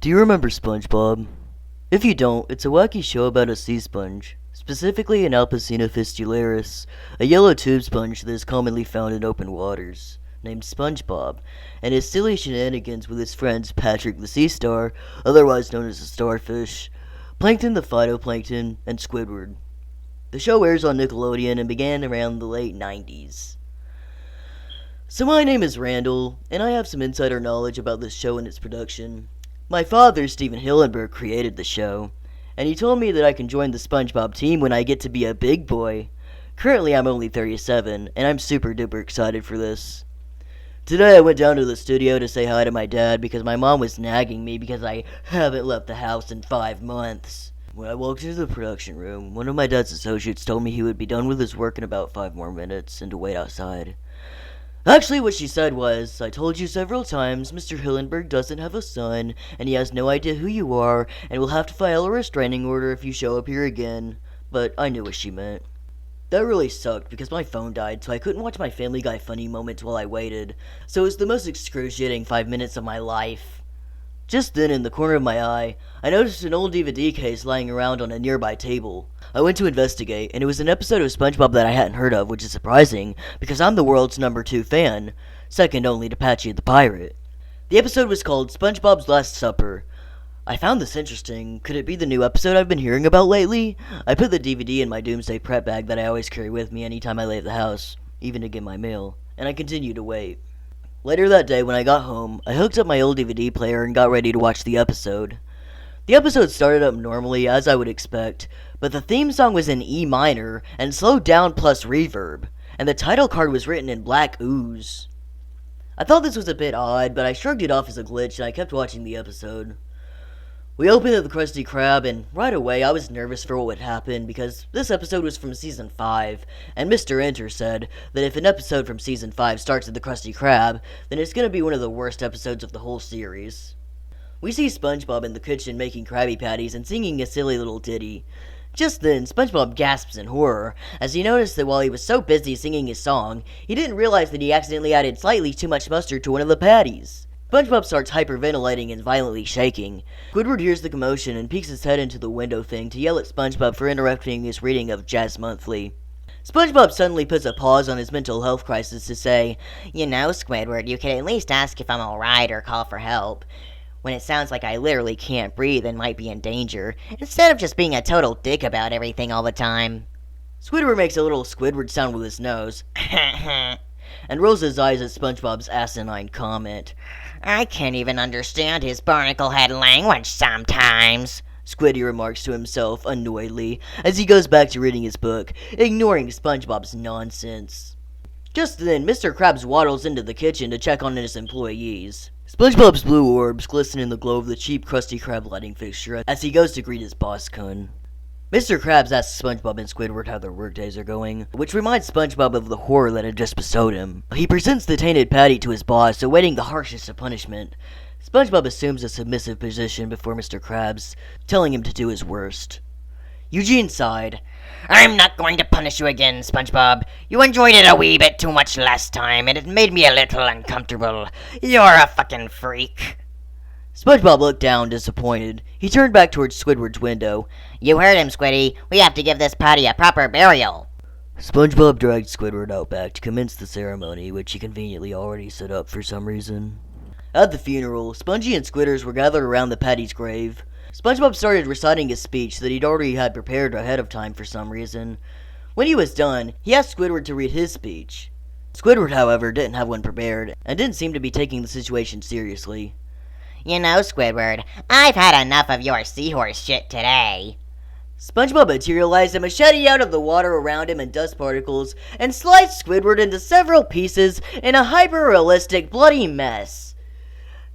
Do you remember Spongebob? If you don't, it's a wacky show about a sea sponge, specifically an Alpacina fistularis, a yellow tube sponge that is commonly found in open waters, named Spongebob, and his silly shenanigans with his friends Patrick the Sea Star, otherwise known as the Starfish, Plankton the Phytoplankton, and Squidward. The show airs on Nickelodeon and began around the late 90s. So my name is Randall, and I have some insider knowledge about this show and its production. My father, Steven Hillenburg, created the show, and he told me that I can join the SpongeBob team when I get to be a big boy. Currently, I'm only 37, and I'm super duper excited for this. Today, I went down to the studio to say hi to my dad because my mom was nagging me because I haven't left the house in 5 months. When I walked into the production room, one of my dad's associates told me he would be done with his work in about 5 more minutes and to wait outside. Actually, what she said was, I told you several times Mr. Hillenburg doesn't have a son, and he has no idea who you are, and will have to file a restraining order if you show up here again. But I knew what she meant. That really sucked because my phone died, so I couldn't watch my Family Guy funny moments while I waited, so it was the most excruciating 5 minutes of my life. Just then, in the corner of my eye, I noticed an old DVD case lying around on a nearby table. I went to investigate, and it was an episode of SpongeBob that I hadn't heard of, which is surprising, because I'm the world's #2 fan, second only to Patchy the Pirate. The episode was called SpongeBob's Last Supper. I found this interesting. Could it be the new episode I've been hearing about lately? I put the DVD in my Doomsday Prep bag that I always carry with me anytime I leave the house, even to get my mail, and I continued to wait. Later that day, when I got home, I hooked up my old DVD player and got ready to watch the episode. The episode started up normally, as I would expect, but the theme song was in E minor and slowed down plus reverb, and the title card was written in black ooze. I thought this was a bit odd, but I shrugged it off as a glitch and I kept watching the episode. We opened at the Krusty Krab, and right away I was nervous for what would happen because this episode was from Season 5, and Mr. Enter said that if an episode from Season 5 starts at the Krusty Krab, then it's going to be one of the worst episodes of the whole series. We see SpongeBob in the kitchen making Krabby Patties and singing a silly little ditty. Just then, SpongeBob gasps in horror, as he noticed that while he was so busy singing his song, he didn't realize that he accidentally added slightly too much mustard to one of the patties. SpongeBob starts hyperventilating and violently shaking. Squidward hears the commotion and peeks his head into the window thing to yell at SpongeBob for interrupting his reading of Jazz Monthly. SpongeBob suddenly puts a pause on his mental health crisis to say, You know, Squidward, you can at least ask if I'm alright or call for help. When it sounds like I literally can't breathe and might be in danger, instead of just being a total dick about everything all the time. Squidward makes a little Squidward sound with his nose, and rolls his eyes at SpongeBob's asinine comment. I can't even understand his barnacle head language sometimes, Squiddy remarks to himself annoyedly as he goes back to reading his book, ignoring SpongeBob's nonsense. Just then, Mr. Krabs waddles into the kitchen to check on his employees. SpongeBob's blue orbs glisten in the glow of the cheap Krusty Krab lighting fixture as he goes to greet his boss Kun. Mr. Krabs asks SpongeBob and Squidward how their workdays are going, which reminds SpongeBob of the horror that had just bestowed him. He presents the tainted patty to his boss, awaiting the harshest of punishment. SpongeBob assumes a submissive position before Mr. Krabs, telling him to do his worst. Eugene sighed. I'm not going to punish you again, SpongeBob. You enjoyed it a wee bit too much last time, and it made me a little uncomfortable. You're a fucking freak. SpongeBob looked down, disappointed. He turned back towards Squidward's window. You heard him, Squiddy. We have to give this patty a proper burial. SpongeBob dragged Squidward out back to commence the ceremony, which he conveniently already set up for some reason. At the funeral, Spongy and Squidders were gathered around the Patty's grave. SpongeBob started reciting his speech that he'd already had prepared ahead of time for some reason. When he was done, he asked Squidward to read his speech. Squidward, however, didn't have one prepared, and didn't seem to be taking the situation seriously. You know, Squidward, I've had enough of your seahorse shit today. SpongeBob materialized a machete out of the water around him and dust particles, and sliced Squidward into several pieces in a hyper-realistic bloody mess.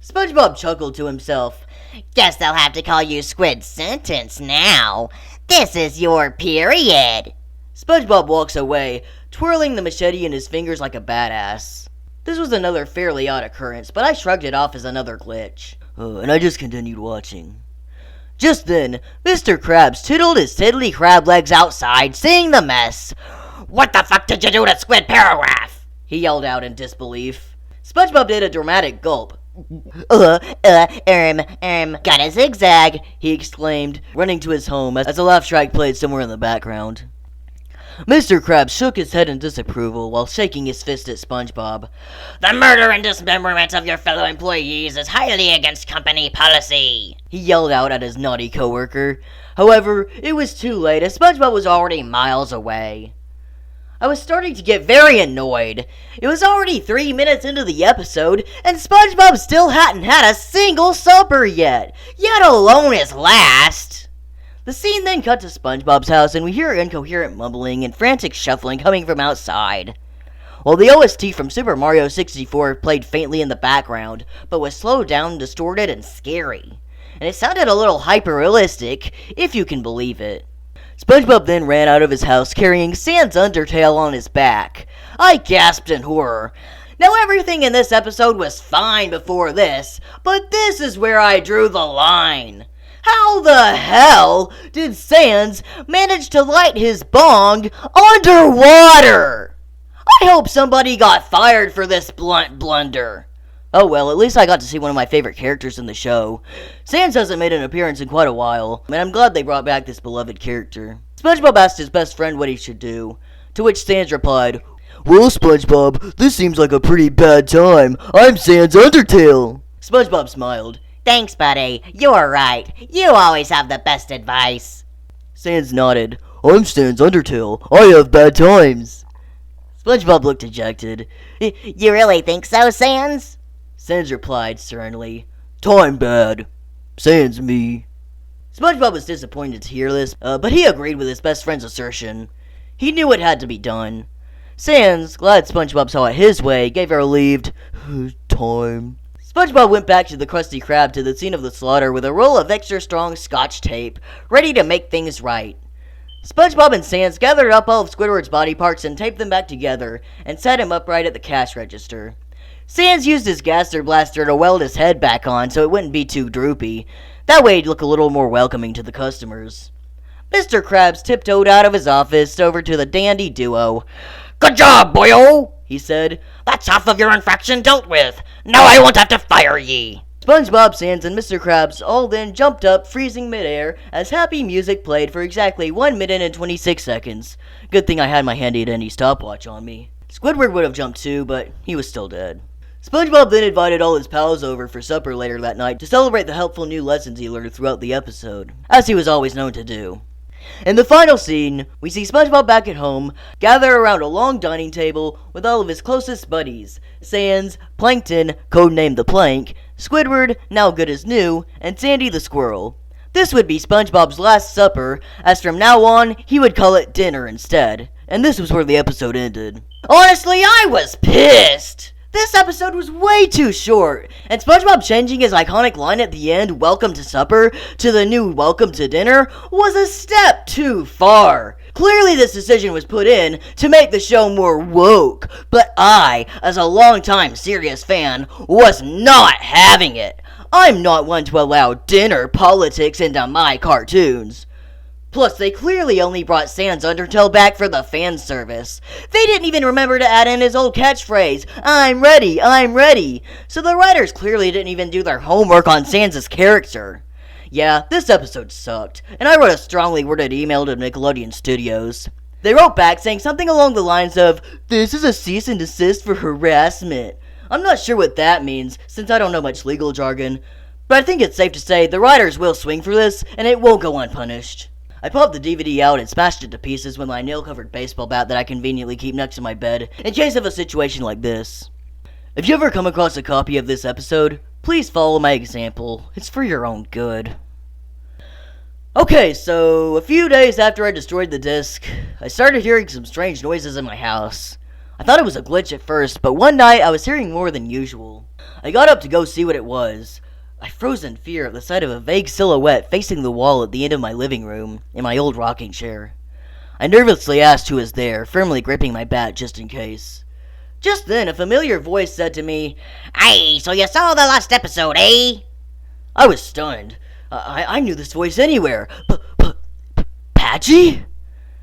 SpongeBob chuckled to himself. Guess they'll have to call you Squid Sentence now. This is your period. SpongeBob walks away, twirling the machete in his fingers like a badass. This was another fairly odd occurrence, but I shrugged it off as another glitch. And I just continued watching. Just then, Mr. Krabs tittled his tiddly crab legs outside, seeing the mess. What the fuck did you do to Squid Paragraph? He yelled out in disbelief. SpongeBob did a dramatic gulp. Got a zigzag, he exclaimed, running to his home as a laugh track played somewhere in the background. Mr. Krabs shook his head in disapproval while shaking his fist at SpongeBob. The murder and dismemberment of your fellow employees is highly against company policy, he yelled out at his naughty coworker. However, it was too late as SpongeBob was already miles away. I was starting to get very annoyed. It was already 3 minutes into the episode, and SpongeBob still hadn't had a single supper yet alone his last. The scene then cut to SpongeBob's house, and we hear incoherent mumbling and frantic shuffling coming from outside. While the OST from Super Mario 64 played faintly in the background, but was slowed down, distorted, and scary. And it sounded a little hyper-realistic, if you can believe it. SpongeBob then ran out of his house carrying Sans Undertale on his back. I gasped in horror. Now everything in this episode was fine before this, but this is where I drew the line. How the hell did Sans manage to light his bong underwater? I hope somebody got fired for this blunt blunder. Oh well, at least I got to see one of my favorite characters in the show. Sans hasn't made an appearance in quite a while, and I'm glad they brought back this beloved character. SpongeBob asked his best friend what he should do, to which Sans replied, "Well, SpongeBob, this seems like a pretty bad time. I'm Sans Undertale." SpongeBob smiled. Thanks, buddy. You're right. You always have the best advice. Sans nodded. I'm Sans Undertale. I have bad times. SpongeBob looked dejected. You really think so, Sans? Sans replied sternly. Time bad. Sans me. SpongeBob was disappointed to hear this, but he agreed with his best friend's assertion. He knew it had to be done. Sans, glad SpongeBob saw it his way, gave a relieved time. SpongeBob went back to the Krusty Krab to the scene of the slaughter with a roll of extra strong Scotch tape, ready to make things right. SpongeBob and Sans gathered up all of Squidward's body parts and taped them back together, and set him upright at the cash register. Sans used his Gaster Blaster to weld his head back on so it wouldn't be too droopy. That way he'd look a little more welcoming to the customers. Mr. Krabs tiptoed out of his office over to the dandy duo. Good job, boyo, he said. That's half of your infraction dealt with. Now I won't have to fire ye. SpongeBob, Sans, and Mr. Krabs all then jumped up, freezing midair, as happy music played for exactly 1 minute and 26 seconds. Good thing I had my handy-dandy stopwatch on me. Squidward would have jumped too, but he was still dead. SpongeBob then invited all his pals over for supper later that night to celebrate the helpful new lessons he learned throughout the episode, as he was always known to do. In the final scene, we see SpongeBob back at home, gather around a long dining table with all of his closest buddies, Sans, Plankton, codenamed the Plank, Squidward, now good as new, and Sandy the Squirrel. This would be SpongeBob's last supper, as from now on, he would call it dinner instead. And this was where the episode ended. Honestly, I was pissed! This episode was way too short, and SpongeBob changing his iconic line at the end, "Welcome to supper," to the new "Welcome to dinner," was a step too far. Clearly this decision was put in to make the show more woke, but I, as a longtime serious fan, was not having it. I'm not one to allow dinner politics into my cartoons. Plus, they clearly only brought Sans Undertale back for the fan service. They didn't even remember to add in his old catchphrase, "I'm ready, I'm ready." So the writers clearly didn't even do their homework on Sans' character. Yeah, this episode sucked, and I wrote a strongly worded email to Nickelodeon Studios. They wrote back saying something along the lines of, "This is a cease and desist for harassment." I'm not sure what that means, since I don't know much legal jargon, but I think it's safe to say the writers will swing for this, and it won't go unpunished. I popped the DVD out and smashed it to pieces with my nail-covered baseball bat that I conveniently keep next to my bed, in case of a situation like this. If you ever come across a copy of this episode, please follow my example. It's for your own good. Okay, so a few days after I destroyed the disc, I started hearing some strange noises in my house. I thought it was a glitch at first, but one night I was hearing more than usual. I got up to go see what it was. I froze in fear at the sight of a vague silhouette facing the wall at the end of my living room, in my old rocking chair. I nervously asked who was there, firmly gripping my bat just in case. Just then, a familiar voice said to me, "Hey, so you saw the last episode, eh?" I was stunned. I knew this voice anywhere. Patchy?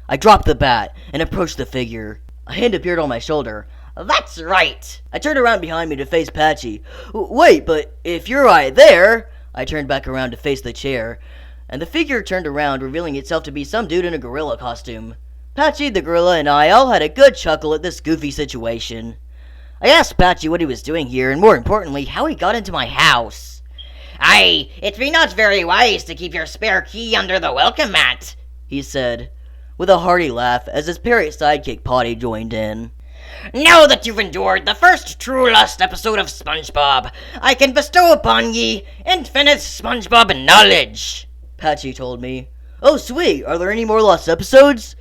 I dropped the bat and approached the figure. A hand appeared on my shoulder. That's right. I turned around behind me to face Patchy. Wait, but if you're right there... I turned back around to face the chair, and the figure turned around, revealing itself to be some dude in a gorilla costume. Patchy, the gorilla, and I all had a good chuckle at this goofy situation. I asked Patchy what he was doing here, and more importantly, how he got into my house. Aye, it be not very wise to keep your spare key under the welcome mat, he said, with a hearty laugh as his parrot sidekick Potty joined in. Now that you've endured the first true lost episode of Spongebob, I can bestow upon ye infinite Spongebob knowledge, Patchy told me. Oh, sweet. Are there any more lost episodes?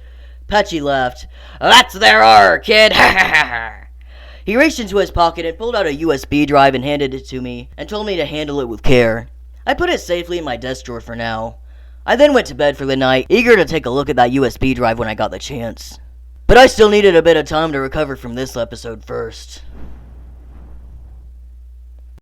Patchy laughed. That there are, kid. Ha ha ha. He reached into his pocket and pulled out a USB drive and handed it to me and told me to handle it with care. I put it safely in my desk drawer for now. I then went to bed for the night, eager to take a look at that USB drive when I got the chance. But I still needed a bit of time to recover from this episode first.